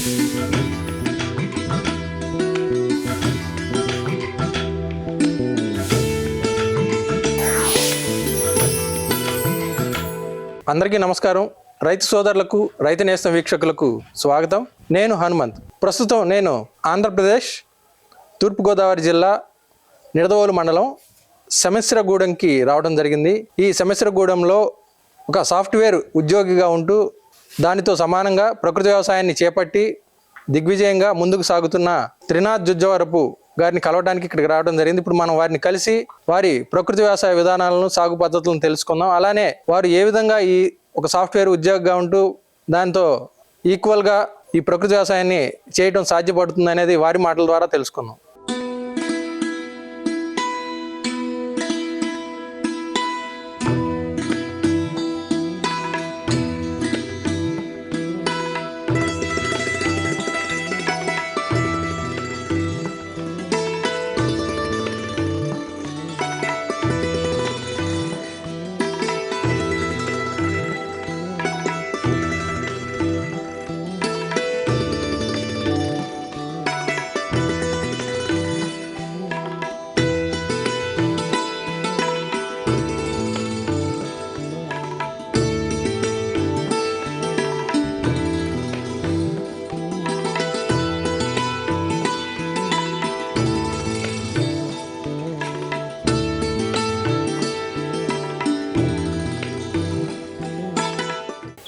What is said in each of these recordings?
అందరికీ నమస్కారం. రైతు సోదరులకు, రైతు నేస్తం వీక్షకులకు స్వాగతం. నేను హనుమంత్. ప్రస్తుతం నేను ఆంధ్రప్రదేశ్ తూర్పుగోదావరి జిల్లా నిడదవోలు మండలం సెమిశ్రగూడెంకి రావడం జరిగింది. ఈ సెమిశ్రగూడెంలో ఒక సాఫ్ట్వేర్ ఉద్యోగిగా ఉంటూ దానితో సమానంగా ప్రకృతి వ్యవసాయాన్ని చేపట్టి దిగ్విజయంగా ముందుకు సాగుతున్న త్రినాథ్ జుజ్జవరపు గారిని కలవడానికి ఇక్కడికి రావడం జరిగింది. ఇప్పుడు మనం వారిని కలిసి వారి ప్రకృతి వ్యవసాయ విధానాలను, సాగు పద్ధతులను తెలుసుకుందాం. అలానే వారు ఏ విధంగా ఈ ఒక సాఫ్ట్వేర్ ఉద్యోగిగా ఉంటూ దాంతో ఈక్వల్గా ఈ ప్రకృతి వ్యవసాయాన్ని చేయడం సాధ్యపడుతుంది అనేది వారి మాటల ద్వారా తెలుసుకుందాం.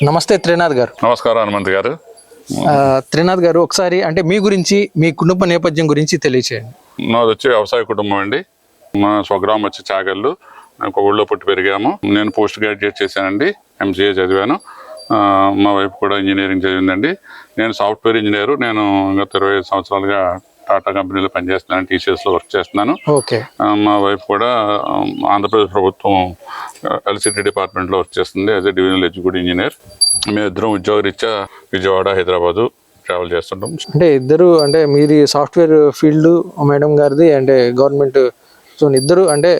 నమస్తే త్రినాథ్ గారు. నమస్కారం హనుమంత్ గారు. త్రినాథ్ గారు, ఒకసారి అంటే మీ గురించి, మీ కుటుంబ నేపథ్యం గురించి తెలియచేయండి. నాది వచ్చి వ్యవసాయ కుటుంబం అండి. మా స్వగ్రామం వచ్చి చాగళ్ళు. ఒక ఊళ్ళో పుట్టి పెరిగాము. నేను పోస్ట్ గ్రాడ్యుయేట్ చేశానండి, MCA చదివాను. మా వైఫ్ కూడా ఇంజనీరింగ్ చదివిందండి. నేను సాఫ్ట్వేర్ ఇంజనీరు. నేను గత 25 సంవత్సరాలుగా టాటా కంపెనీలో పనిచేస్తున్నాను, TCSలో వర్క్ చేస్తున్నాను. ఓకే. మా వైఫ్ కూడా ఆంధ్రప్రదేశ్ ప్రభుత్వం ఎలక్ట్రిసిటీ డిపార్ట్మెంట్లో వర్క్ చేస్తుంది as a divisional executive engineer. మేమిద్దరం ఉద్యోగరీత్యా విజయవాడ, హైదరాబాదు ట్రావెల్ చేస్తుంటాం. అంటే ఇద్దరు, అంటే మీది సాఫ్ట్వేర్ ఫీల్డ్, మేడం గారిది అంటే గవర్నమెంట్. సో ఇద్దరు అంటే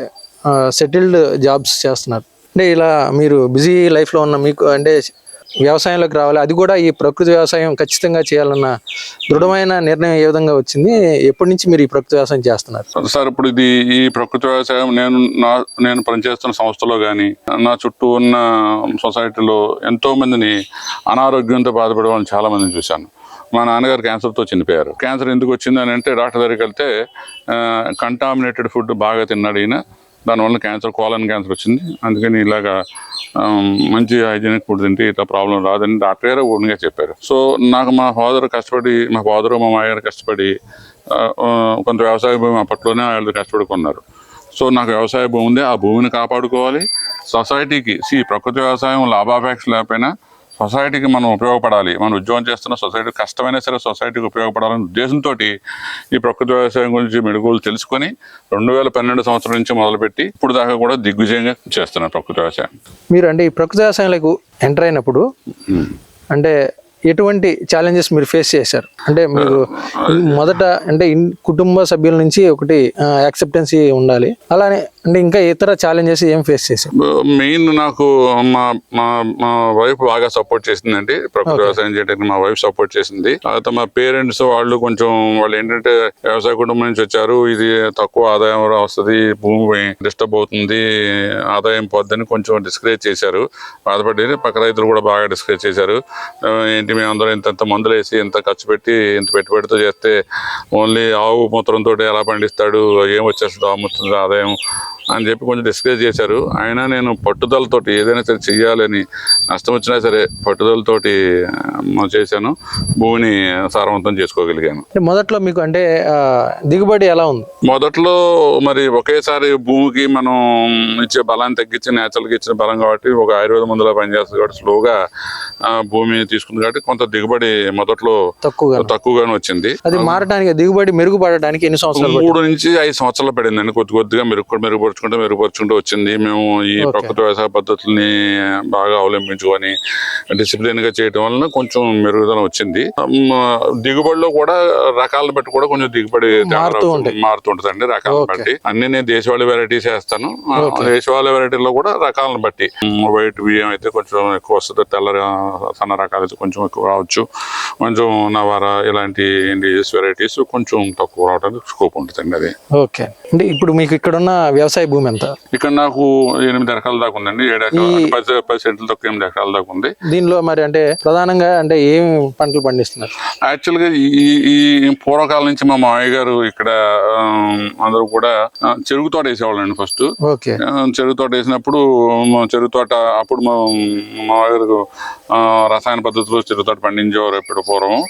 సెటిల్డ్ జాబ్స్ చేస్తున్నారు. అంటే ఇలా మీరు బిజీ లైఫ్లో ఉన్న మీకు అంటే వ్యవసాయంలోకి రావాలి, అది కూడా ఈ ప్రకృతి వ్యవసాయం ఖచ్చితంగా చేయాలన్న దృఢమైన నిర్ణయం ఏ విధంగా వచ్చింది? ఎప్పటి నుంచి మీరు ఈ ప్రకృతి వ్యవసాయం చేస్తున్నారు? సార్, ఇప్పుడు ఈ ప్రకృతి వ్యవసాయం నేను పనిచేస్తున్న సంస్థలో కానీ, నా చుట్టూ ఉన్న సొసైటీలో ఎంతో మందిని అనారోగ్యంతో బాధపడే వాళ్ళని చాలా మందిని చూశాను. మా నాన్నగారు క్యాన్సర్తో చనిపోయారు. క్యాన్సర్ ఎందుకు వచ్చింది అని అంటే డాక్టర్ దగ్గరికి వెళ్తే కంటామినేటెడ్ ఫుడ్ బాగా తిన్నాడు ఈయన, దానివల్ల కోలన్ క్యాన్సర్ వచ్చింది. అందుకని ఇలాగా మంచి హైజీనిక్ ఫుడ్ తింటే ఇట్లా ప్రాబ్లం రాదని డాక్టర్ గారు ఓన్గా చెప్పారు. సో నాకు మా ఫాదరు మా మామగారు కష్టపడి కొంత వ్యవసాయ భూమి అప్పట్లోనే వాళ్ళు కష్టపడి కొన్నారు. సో నాకు వ్యవసాయ భూమి ఉంది, ఆ భూమిని కాపాడుకోవాలి. సొసైటీకి ప్రకృతి వ్యవసాయం లాభాపేక్ష లేకపోయినా సొసైటీకి మనం ఉపయోగపడాలి. మనం ఉద్యోగం చేస్తున్న సొసైటీ కష్టమైనా సరే సొసైటీకి ఉపయోగపడాలనే ఉద్దేశంతో ఈ ప్రకృతి వ్యవసాయం గురించి మెళకువలు తెలుసుకొని 2012 సంవత్సరం నుంచి మొదలుపెట్టి ఇప్పుడు దాకా కూడా దిగ్విజయంగా చేస్తున్నారు ప్రకృతి వ్యవసాయం. మీరు అంటే ఈ ప్రకృతి వ్యవసాయంలోకి ఎంటర్ అయినప్పుడు అంటే ఎటువంటి ఛాలెంజెస్ మీరు ఫేస్ చేశారు? అంటే మీరు మొదట అంటే కుటుంబ సభ్యుల నుంచి ఒకటి యాక్సెప్టెన్సీ ఉండాలి, అలానే అంటే ఇంకా ఇతర ఛాలెంజెస్ ఏం ఫేస్ చేశారు? మెయిన్ నాకు మా వైఫ్ బాగా సపోర్ట్ చేసిందండి. ప్రకృతి వ్యవసాయం చేయడానికి మా వైఫ్ సపోర్ట్ చేసింది. తర్వాత మా పేరెంట్స్ వాళ్ళు ఏంటంటే వ్యవసాయ కుటుంబం నుంచి వచ్చారు, ఇది తక్కువ ఆదాయం వస్తుంది, భూమి డిస్టర్బ్ అవుతుంది, ఆదాయం పోద్దని కొంచెం డిస్కరేజ్ చేశారు. బాధపడి పక్క రైతులు కూడా బాగా డిస్కరేజ్ చేశారు. మేమందరం ఇంత మందులు వేసి ఇంత ఖర్చు పెట్టి ఇంత పెట్టుబడితో చేస్తే ఓన్లీ ఆవు మూత్రంతో ఎలా పండిస్తాడు, ఏం వచ్చేస్తుంది ఆవుతుంది ఆదాయం అని చెప్పి కొంచెం డిస్కరేజ్ చేశారు. అయినా నేను పట్టుదలతోటి ఏదైనా సరే చెయ్యాలని, నష్టం వచ్చినా సరే పట్టుదలతోటి చేశాను. భూమిని సారవంతం చేసుకోగలిగాను. మొదట్లో మీకు అంటే దిగుబడి ఎలా ఉంది? మొదట్లో మరి ఒకేసారి భూమికి మనం ఇచ్చే బలాన్ని తగ్గించి నేచురల్గా ఇచ్చిన బలం కాబట్టి ఒక ఆయుర్వేద మందులా పనిచేస్తుంది కాబట్టి స్లోగా భూమి తీసుకుంది కాబట్టి కొంత దిగుబడి మొదట్లో తక్కువగానే వచ్చింది. అది మారడానికి, దిగుబడి మెరుగుపడడానికి ఎన్ని సంవత్సరాలు? 3 నుంచి 5 సంవత్సరాలు పడిందండి. కొద్దిగా మెరుగుపడుతూ మెరుగుపరుచుకుంటూ వచ్చింది. మేము ఈ ప్రకృతి వ్యవసాయ పద్ధతుల్ని బాగా అవలంబించుకొని డిసిప్లిన్ గా చేయడం వలన కొంచెం మెరుగుదల వచ్చింది. దిగుబడిలో కూడా రకాలను బట్టి కూడా కొంచెం దిగుబడి మారుతూ ఉంటుందండి. రకాలను బట్టి అన్ని నేను దేశవాళీ వెరైటీస్ వేస్తాను. దేశవాళీ వెరైటీలో కూడా రకాలను బట్టి వైట్ బియ్యం అయితే కొంచెం ఎక్కువ వస్తుంది, తెల్ల సన్న రకాలు అయితే కొంచెం ఎక్కువ రావచ్చు, కొంచెం నవారా ఇలాంటి ఇండిజియస్ వెరైటీస్ కొంచెం తక్కువ రావడానికి స్కోప్ ఉంటుందండి. అది ఓకే. అంటే ఇప్పుడు మీకు ఇక్కడ ఉన్న వ్యవసాయ భూమి ఎంత? ఇక్కడ నాకు 8 ఎకరాల దాకా ఉందండి. 7 ఎకరాలు 10 సెంట్లు తక్కువ 8 ఎకరాల దాకా ఉంది. దీనిలో మరి అంటే ప్రధానంగా అంటే ఏం పంటలు పండిస్తున్నారు? యాక్చువల్ గా ఈ పూర్వకాలం నుంచి మా మామయ్య గారు ఇక్కడ అందరూ కూడా చెరుకు తోట వేసేవాళ్ళండి. ఫస్ట్ చెరుకు తోట వేసినప్పుడు చెరుకు తోట అప్పుడు మా మామయ్య గారు రసాయన పద్ధతిలో చెరుకు తోట పండించేవారు. ఎప్పుడు పూర్వం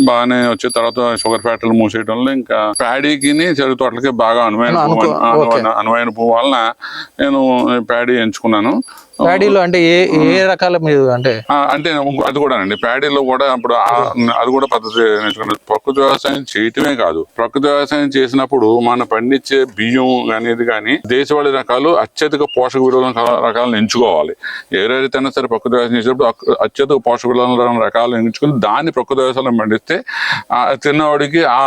బాగానే వచ్చే తర్వాత షుగర్ ఫ్యాక్టరీలు మూసేయడం వల్ల ఇంకా ప్యాడీకి చెరుకు తోటలకి బాగా అనువైన భూ వలన నేను ప్యాడీ ఎంచుకున్నాను. ప్యాడీలో అంటే ఏ రకాల మీరు అంటే అది కూడా అండి, ప్యాడీలో కూడా ఇప్పుడు అది కూడా పద్ధతి నేర్చుకున్నాను. ప్రకృతి వ్యవసాయం చేయటమే కాదు, ప్రకృతి వ్యవసాయం చేసినప్పుడు మనం పండించే బియ్యం అనేది కానీ దేశవాళీ రకాలు అత్యధిక పోషక విలువల రకాలను ఎంచుకోవాలి. ఎవరైనా సరే ప్రకృతి వ్యవసాయం చేసినప్పుడు అత్యధిక పోషక విలువల రకాలను ఎంచుకుని దాన్ని ప్రకృతి వ్యవసాయం పండిస్తే తిన్నవాడికి ఆ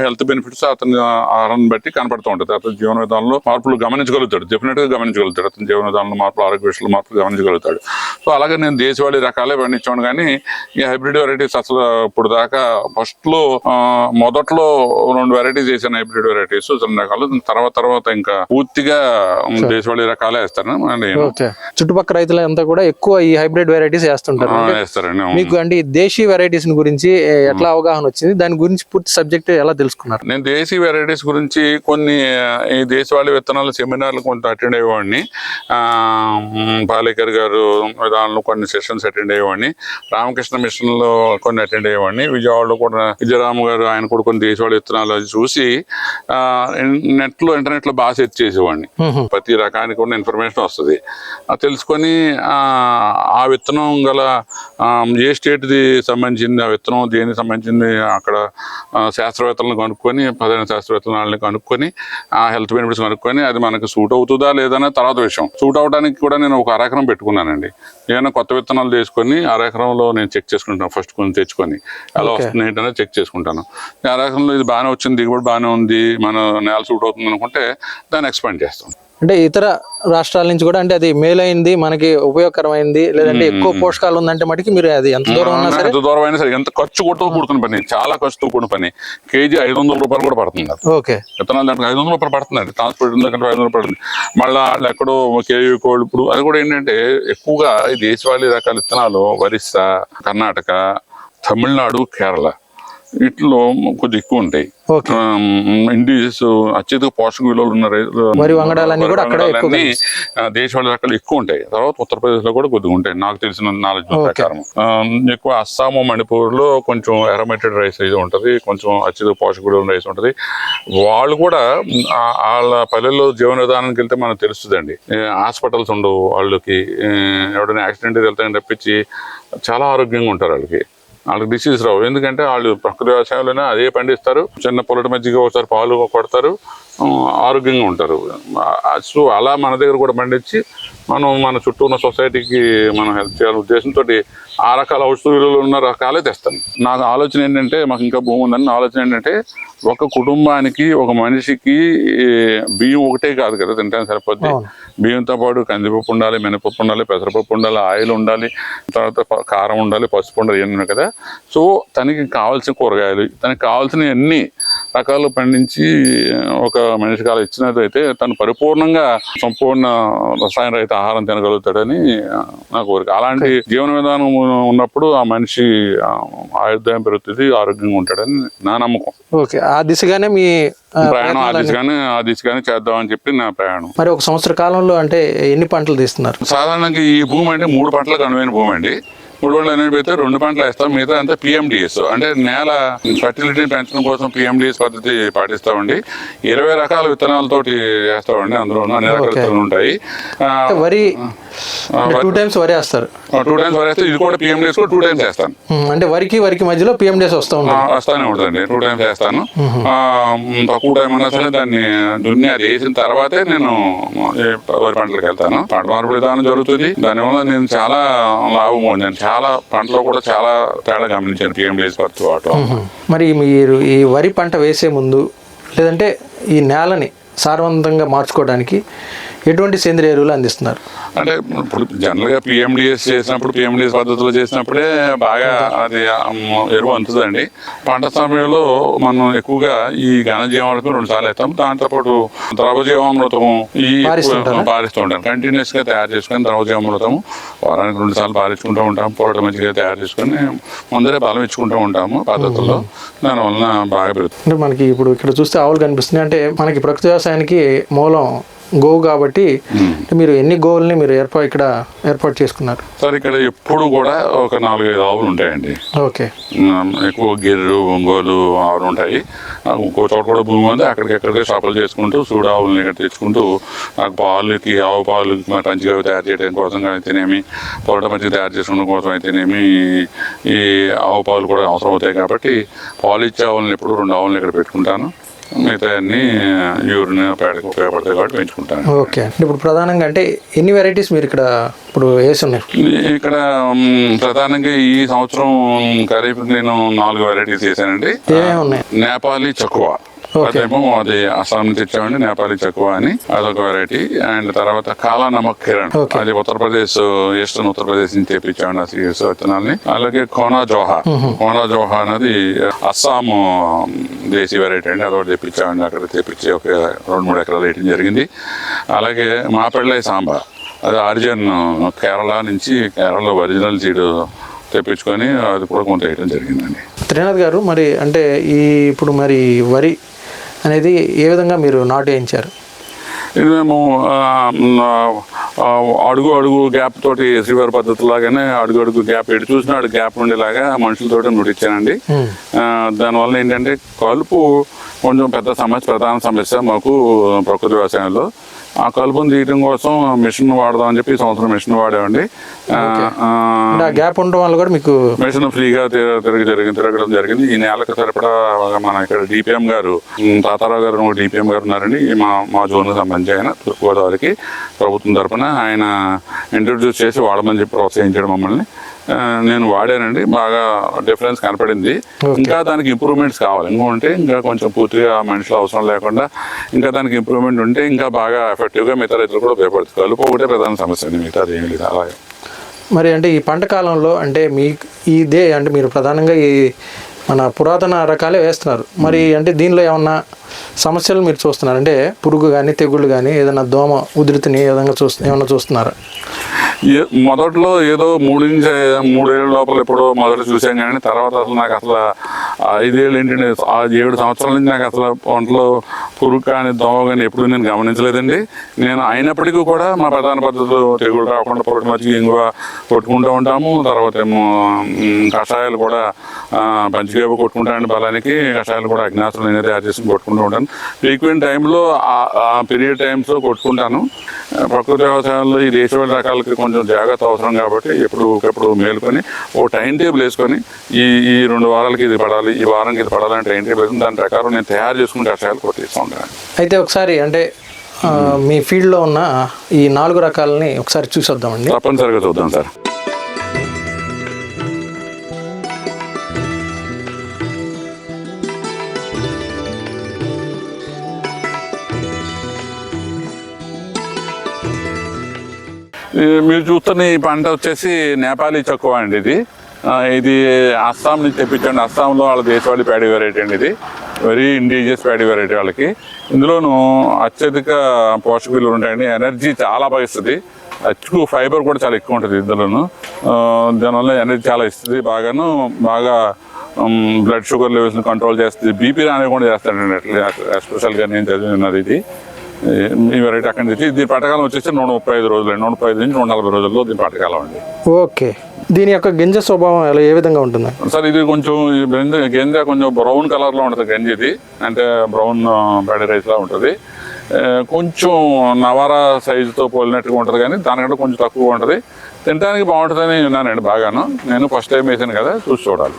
హెల్త్ బెనిఫిట్స్ అతని ఆహారాన్ని బట్టి కనపడుతూ ఉంటుంది. అతని జీవన విధానంలో మార్పులు గమనించగలుగుతాడు, డెఫినెట్ గా గమనించగలుగుతాడు. అతని జీవన విధానంలో మార్పులు, ఆరోగ్య విషయంలో మార్పులు గమనించగలుగుతాడు. సో అలాగే నేను దేశవాళీ రకాలే పండించాను. కానీ ఈ హైబ్రిడ్ వెరైటీస్ అసలు ఇప్పుడు దాకా మొదట్లో 2 వెరైటీస్ వేసాను, హైబ్రిడ్ వెరైటీస్ 2 రకాలు. తర్వాత ఇంకా పూర్తిగా దేశవాళీ రకాలే వేస్తాను. చుట్టుపక్కల రైతులంతా కూడా ఎక్కువ ఈ హైబ్రిడ్ వెరైటీస్ వేస్తారండి. మీకు అంటే దేశీ వెరైటీస్ గురించి ఎట్లా అవగాహన వచ్చింది? దాని గురించి పూర్తి సబ్జెక్ట్ ఎలా తెలుసుకున్నారు? నేను దేశీ వెరైటీస్ గురించి కొన్ని ఈ దేశవాళీ విత్తనాల సెమినార్లు కొంత అటెండ్ అయ్యేవాడిని. పాలేకర్ గారు విధానంలో కొన్ని సెషన్స్ అటెండ్ అయ్యేవాడిని. రామకృష్ణ మిషన్ లో కొన్ని అటెండ్ అయ్యేవాడిని. విజయవాడలో కూడా విజయరామ గారు ఆయన కూడా కొన్ని దేశవాళీ విత్తనాలు చూసి ఇంటర్నెట్ లో బాగా సెర్చ్ చేసేవాడిని. ప్రతి రకానికి కూడా ఇన్ఫర్మేషన్ వస్తుంది. తెలుసుకొని ఆ విత్తనం గల ఏ స్టేట్ ది సంబంధించింది, ఆ విత్తనం దేనికి సంబంధించింది అక్కడ శాస్త్రవేత్తలను కనుక్కొని, ప్రధాన శాస్త్రవేత్తలను కనుక్కొని ఆ హెల్త్ బెనిఫిట్స్ కనుక్కొని అది మనకు సూట్ అవుతుందా లేదనే తర్వాత విషయం. సూట్ అవడానికి కూడా నేను ఒక అరెకరం పెట్టుకున్నానండి. ఏమైనా కొత్త విత్తనాలు తీసుకొని అరెకరంలో నేను చెక్ చేసుకుంటాను. ఫస్ట్ కొన్ని తెచ్చుకొని ఎలా వస్తుంది ఏంటనేది చెక్ చేసుకుంటాను. అరెకరంలో ఇది బాగానే వచ్చింది, దిగుబడి బాగానే ఉంది, మన నేల సూట్ అవుతుంది అనుకుంటే దాన్ని ఎక్స్పాండ్ చేస్తాం. అంటే ఇతర రాష్ట్రాల నుంచి కూడా అంటే అది మేలైంది, మనకి ఉపయోగకరమైంది, లేదంటే ఎక్కువ పోషకాలు ఉందంటే మటుకి మీరు అది ఎంత దూరం అయినా సరే ఎంత ఖర్చు కూడా కూడుకున్న పని, చాలా ఖర్చుతో కూడిన పని. కేజీ 500 రూపాయలు కూడా పడుతుంది. విత్తనాలు దాంట్లో 500 రూపాయలు పడుతుంది. ట్రాన్స్పోర్ట్ 500 రూపాయలు పడుతుంది. మళ్ళీ ఎక్కడో కేజీ కోళ్ళు. ఇప్పుడు అది కూడా ఏంటంటే ఎక్కువగా ఈ దేశవాళీ రకాల విత్తనాలు ఒరిస్సా, కర్ణాటక, తమిళనాడు, కేరళ వీటిలో కొద్దిగా ఎక్కువ ఉంటాయి. ఇండిజియస్ అత్యధిక పోషక విలువలు ఉన్న దేశవాళీ రకాలు ఎక్కువ ఉంటాయి. తర్వాత ఉత్తరప్రదేశ్ లో కూడా కొద్దిగా ఉంటాయి నాకు తెలిసిన నాలెడ్జ్ ప్రకారం. ఎక్కువ అస్సాము, మణిపూర్ లో కొంచెం ఎరోమేటెడ్ రైస్ అయితే ఉంటది, కొంచెం అత్యధిక పోషక విలువల రైస్ ఉంటది. వాళ్ళు కూడా వాళ్ళ పల్లెల్లో జీవన విధానానికి వెళ్తే మనకు తెలుస్తుందండి. హాస్పిటల్స్ ఉండవు వాళ్ళకి, ఎవరైనా యాక్సిడెంట్ వెళ్తాయని తప్పించి చాలా ఆరోగ్యంగా ఉంటారు. వాళ్ళకి డిసీజ్ రావు. ఎందుకంటే వాళ్ళు ప్రకృతి వ్యవసాయంలోనే అదే పండిస్తారు. చిన్న పొలటి మధ్యగా ఒకసారి పాలు కొడతారు, ఆరోగ్యంగా ఉంటారు. సో అలా మన దగ్గర కూడా పండించి మనం మన చుట్టూ ఉన్న సొసైటీకి మనం హెల్ప్ చేయాలనే ఉద్దేశంతో ఆ రకాల ఔషధ విలువలు ఉన్న రకాలే తెస్తాను. నాకు ఆలోచన ఏంటంటే, మాకు ఇంకా భూమి ఉందని ఆలోచన ఏంటంటే, ఒక కుటుంబానికి ఒక మనిషికి బియ్యం ఒకటే కాదు కదా తింటానికి సరిపోద్ది. బియ్యంతో పాటు కందిపప్పు ఉండాలి, మినపప్పు ఉండాలి, పెసరపప్పు ఉండాలి, ఆయిల్ ఉండాలి, తర్వాత కారం ఉండాలి, పసుపు ఉండాలి, ఇవన్నీ ఉన్నాయి కదా. సో తనకి కావాల్సిన కూరగాయలు, తనకి కావాల్సిన అన్ని రకాలు పండించి ఒక మనిషికి అలా ఇచ్చినట్లయితే తను పరిపూర్ణంగా సంపూర్ణ రసాయన రహిత ఆహారం తినగలుగుతాడని నా కోరిక. అలాంటి జీవన విధానం ఉన్నప్పుడు ఆ మనిషి ఆయుర్దాయం పెరుగుతుంది, ఆరోగ్యంగా ఉంటాడని నా నమ్మకం. ఓకే, ఆ దిశగానే మీ ప్రయాణం, ఆ దిశగానే చేద్దామని చెప్పి నా ప్రయాణం. మరి ఒక సంవత్సర కాలంలో అంటే ఎన్ని పంటలు తీస్తున్నారు? సాధారణంగా ఈ భూమి అంటే 3 పంటలకు అనువైన భూమి అండి. మూడు పంటలు ఎన్ని పెడితే 2 పంటలు వేస్తాం, మిగతా అంతా పిఎండిఎస్ అంటే నేల ఫర్టిలిటీని పెంచడం కోసం పిఎండిఎస్ పద్ధతి పాటిస్తామండి. 20 రకాల విత్తనాలతోటి వేస్తామండి, అందులో అన్ని రకాల విత్తనాలు ఉంటాయి. వరి 2 టైమ్స్ వరి వేస్తారు, 2 టైమ్స్ వరి వేస్తే ఇది కూడా పిఎండిఎస్ కూడా 2 టైమ్స్ వేస్తాను. అంటే వరికి మధ్యలో పిఎండిఎస్ వస్తానే ఉంటుందండి, 2 టైమ్స్ వేస్తాను. తక్కువ టైం ఉన్నా సరే దాన్ని దున్ని అది వేసిన తర్వాతే నేను వరి పంటలకు వెళ్తాను. పంట మార్పిడి విధానం జరుగుతుంది, దానివల్ల నేను చాలా లాభం పొందాను. చాలా పంటలో కూడా చాలా తేడా గమనించాను పిఎండిఎస్ పద్ధతి వాడటం. మరి మీరు ఈ వరి పంట వేసే ముందు లేదంటే ఈ నేలని సారవంతంగా మార్చుకోవడానికి ఎటువంటి సేంద్రియ ఎరువులు అందిస్తున్నారు? అంటే ఇప్పుడు జనరల్గా పిఎండిఎస్ చేసినప్పుడు పిఎండిఎస్ పద్ధతిలో చేసినప్పుడే బాగా అది ఎరువు అందుతుందండి. పంట సమయంలో మనం ఎక్కువగా ఈ ఘనజీవామృతం 2 సార్లు వేస్తాం, దాంతోపాటు ద్రవజీవామృతము ఈ పారిస్తూ ఉంటాం. కంటిన్యూస్ గా తయారు చేసుకొని ద్రవజీవామృతము వారానికి 2 సార్లు పారించుకుంటూ ఉంటాం. పొరట మంచిగా తయారు చేసుకొని ముందరే బలం ఇచ్చుకుంటూ ఉంటాము పద్ధతుల్లో, దానివల్ల బాగా పెరుగుతుంది. అంటే మనకి ఇప్పుడు ఇక్కడ చూస్తే ఆవులు కనిపిస్తున్నాయి, అంటే మనకి ప్రకృతి వ్యవసాయానికి మూలం గోవు కాబట్టి మీరు ఎన్ని గోవుల్ని మీరు ఇక్కడ ఏర్పాటు చేసుకున్నారు? సార్ ఇక్కడ ఎప్పుడు కూడా ఒక 4-5 ఆవులు ఉంటాయండి. ఓకే, ఎక్కువ గిర్రు ఒంగోలు ఆవులు ఉంటాయి. ఇంకో చోట కూడా భూమి ఉంది, అక్కడికి షాపులు చేసుకుంటూ సూడు ఆవులని ఇక్కడ తెచ్చుకుంటూ నాకు పాలకి ఆవు పాలు మంచిగా తయారు చేయడం కోసం అయితేనేమి, పొరట మంచిగా తయారు చేసుకోవడం కోసం అయితేనేమి ఈ ఆవు పాలు కూడా అవసరం అవుతాయి. కాబట్టి పాలు ఇచ్చే ఆవులను ఎప్పుడు 2 ఆవులను ఇక్కడ పెట్టుకుంటాను. మిగతా అన్ని యూరిన్ పేడకి ఉపయోగపడతాయి కాబట్టి పెంచుకుంటాను. ఓకే, ఇప్పుడు ప్రధానంగా అంటే ఎన్ని వెరైటీస్ మీరు ఇక్కడ ఇప్పుడు వేసి ఉన్నాయి? ఇక్కడ ప్రధానంగా ఈ సంవత్సరం ఖరీఫ్ నేను 4 వెరైటీస్ వేసానండి. నేపాలీ చక్కువ అదేమో అది అస్సాం నుంచి తెచ్చామండి, నేపాలీ చక్కువ అని అదొక వెరైటీ. అండ్ తర్వాత కాలా నమక్ కిరణ్ అది ఉత్తరప్రదేశ్, ఈస్టర్న్ ఉత్తరప్రదేశ్ నుంచి తెప్పించామండి ఆ సీడ్స్ విత్తనాలని. అలాగే కోనా జోహా అనేది అస్సాం దేశీ వెరైటీ అండి, అదొకటి తెప్పించామండి. అక్కడ తెప్పించి ఒక 2-3 ఎకరాలు వేయడం జరిగింది. అలాగే మాపెళ్ళై సాంబా అది ఆరిజిన్ కేరళలో ఒరిజినల్ సీడ్ తెప్పించుకొని అది కూడా కొంత వేయడం జరిగిందండి. త్రినాథ్ గారు, మరి అంటే ఇప్పుడు మరి వరి అనేది ఏ విధంగా మీరు నాటు వేయించారు? ఇది మేము అడుగు గ్యాప్ తోటి శ్రీవారి పద్ధతిలాగానే అడుగు గ్యాప్ ఎటు చూసినా గ్యాప్ ఉండేలాగా మనుషులతో నుడిచ్చానండి. దానివల్ల ఏంటంటే కలుపు కొంచెం ప్రధాన సమస్య మాకు ప్రకృతి వ్యవసాయంలో. ఆ కలుపును తీయడం కోసం మిషన్ వాడదాం అని చెప్పి ఈ సంవత్సరం మిషన్ వాడామండి. గ్యాప్ ఉండడం వల్ల కూడా మీకు మిషన్ ఫ్రీగా తిరగడం జరిగింది. ఈ నెలకు సరిపడా మన ఇక్కడ డిపిఎం గారు తాతారావు గారు డిపిఎం గారు ఉన్నారండి, మా జోన్కి సంబంధించి ఆయన తూర్పుగోదావరికి ప్రభుత్వం తరఫున ఆయన ఇంట్రడ్యూస్ చేసి వాడమని చెప్పి ప్రోత్సహించడం మమ్మల్ని. నేను వాడానండి, బాగా డిఫరెన్స్ కనపడింది. ఇంకా దానికి ఇంప్రూవ్మెంట్స్ కావాలి, ఇంకొంటే ఇంకా కొంచెం పూర్తిగా మనుషులు అవసరం లేకుండా ఇంకా దానికి ఇంప్రూవ్మెంట్ ఉంటే ఇంకా బాగా ఎఫెక్టివ్గా మిగతా రైతులు కూడా ఉపయోగపడుతుంది. కలుపు ఒకటే ప్రధాన సమస్య అండి, మిగతా ఏం లేదు. అలాగే మరి అంటే ఈ పంట కాలంలో అంటే అంటే మీరు ప్రధానంగా ఈ మన పురాతన రకాలే వేస్తున్నారు. మరి అంటే దీనిలో ఏమన్నా సమస్యలు మీరు చూస్తున్నారు? అంటే పురుగు కానీ తెగుళ్ళు కానీ ఏదైనా దోమ ఉధృతిని ఏమన్నా చూస్తున్నారా? మొదట్లో ఏదో 3 నుంచి 3 ఏళ్ళ లోపల ఎప్పుడో మొదట చూసాం, కానీ తర్వాత అసలు నాకు అసలు 5 ఏళ్ళు ఏంటంటే 7 సంవత్సరాల నుంచి నాకు అసలు ఒంట్లో పురుగు కానీ దోమ కానీ ఎప్పుడు నేను గమనించలేదండి. నేను అయినప్పటికీ కూడా మా ప్రధాన పద్ధతులు తెగులు రాకుండా పొరటి మధ్య ఇంగువ కొట్టుకుంటూ ఉంటాము. తర్వాత ఏమో కషాయాలు కూడా పంచగేవ కొట్టుకుంటానండి, బలానికి కషాయాలు కూడా అగ్నాసులు నేనే తయారు చేసుకుని కొట్టుకుంటూ ఉంటాను. ఫ్రీక్వెంట్ టైంలో ఆ పీరియడ్ టైమ్స్లో కొట్టుకుంటాను. ప్రకృతి వ్యవసాయంలో ఈ దేశవాళీ రకాలకి కొంచెం జాగ్రత్త అవసరం కాబట్టి ఎప్పుడు మేలుకొని ఓ టైం టేబుల్ వేసుకొని ఈ 2 వారాలకి ఇది పడాలి, ఈ వారానికి ఇది పడాలని టైం టేబుల్ వేసుకుని దాని ప్రకారం నేను తయారు చేసుకుని కషాయాలు కొట్టిస్తూ ఉంటాను. అయితే ఒకసారి అంటే మీ ఫీల్డ్లో ఉన్న ఈ 4 రకాలని ఒకసారి చూసొద్దామండి. తప్పనిసరిగా చూద్దాం సార్. మీరు చూస్తున్న ఈ పంట వచ్చేసి నేపాలీ చక్కువ అండి. ఇది అస్సాం నుంచి తెప్పించండి. అస్సాంలో వాళ్ళ దేశవాళీ ప్యాడీ వెరైటీ అండి. ఇది వెరీ ఇండిజియస్ ప్యాడీ వెరైటీ వాళ్ళకి. ఇందులోనూ అత్యధిక పోషక విలువలు ఉంటాయండి, ఎనర్జీ చాలా బాగా ఇస్తుంది, ఎక్కువ ఫైబర్ కూడా చాలా ఎక్కువ ఉంటుంది ఇందులోను. దానివల్ల ఎనర్జీ చాలా ఇస్తుంది, బాగా బ్లడ్ షుగర్ లెవెల్స్ని కంట్రోల్ చేస్తుంది, బీపీ రాని కూడా చేస్తాడండి. ఎస్పెషల్గా నేను చదివినది ఇది. ఈ వెరైటీ అక్కడి నుంచి దీని పంటకాలం వచ్చేసి 135 రోజులు అండి. 135 నుంచి 140 రోజుల్లో దీని పంటకాలం అండి. ఓకే, దీని యొక్క గింజ స్వభావం ఎలా ఏ విధంగా ఉంటుంది? సార్ ఇది కొంచెం గింజ కొంచెం బ్రౌన్ కలర్లో ఉంటుంది గంజి. ఇది అంటే బ్రౌన్ బెడ్ రైస్లా ఉంటుంది. కొంచెం నవారా సైజుతో పోలినట్టుగా ఉంటుంది, కానీ దానికంటే కొంచెం తక్కువ ఉంటుంది. తినడానికి బాగుంటుందని విన్నానండి బాగాను. నేను ఫస్ట్ టైం వేసాను కదా, చూసి చూడాలి.